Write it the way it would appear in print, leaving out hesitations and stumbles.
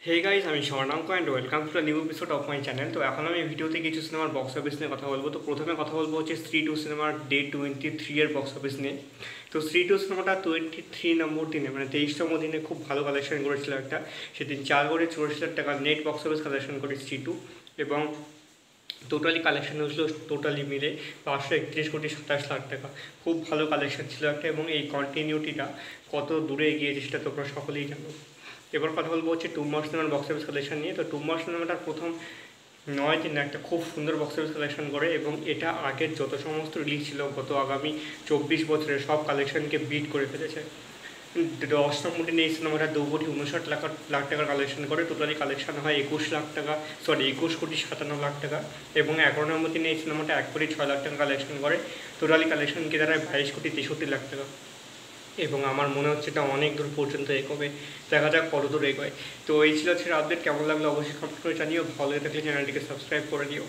হে guys, আমি Swarnanka and welcome to the new episode of my channel. তো এখন আমি ভিডিওতে কিছু সিনেমার বক্স অফিস নিয়ে কথা বলবো। তো প্রথমে কথা বলবো হচ্ছে স্ত্রী টু সিনেমার ডে 23 এর বক্স অফিস নিয়ে। তো স্ত্রী টু সিনেমাটা 23 নম্বর দিনে, মানে 23তম দিনে খুব ভালো কালেকশন করেছিল একটা। সেদিন 4 কোটি 84 লাখ টাকা নেট বক্স অফিস কালেকশন করে স্ত্রী টু, এবং টোটালি কালেকশন হয়েছিল টোটালি মিলে 531 কোটি 27 লাখ টাকা। খুব ভালো কালেকশন ছিল একটা, এবং এই কন্টিনিউটিটা কত দূরে এগিয়েছে সেটা তোমরা সকলেই জানো। এবার কথা বলবো হচ্ছে টুম্বার সিনেমার বক্স অফিস কালেকশন নিয়ে। তো টুম্বার সিনেমাটার প্রথম 9 দিনে একটা খুব সুন্দর বক্স অফিস কালেকশন করে, এবং এটা আগের যত সমস্ত রিলিজ ছিল গত আগামী 24 বছরের সব কালেকশনকে বিট করে ফেলেছে। 10 নম্বর দিনে এই সিনেমাটা 2 কোটি 59 লাখ টাকার কালেকশন করে। টোটালি কালেকশন হয় 21 লাখ টাকা, 21 কোটি 57 লাখ টাকা। এবং 11 নম্বর দিনে এই সিনেমাটা 1 কোটি 6 লাখ টাকা কালেকশন করে। টোটালি কালেকশনকে দাঁড়ায় 22 কোটি 63 লাখ টাকা। এবং আমার মনে হচ্ছে এটা অনেক দূর পর্যন্ত এগোবে, দেখা যাক কত দূর এগোয়। তো এই ছিল আপডেট। কেমন লাগলো অবশ্যই কমেন্ট করে জানিও। ভালো লাগলে চ্যানেলটিকে সাবস্ক্রাইব করে দিও।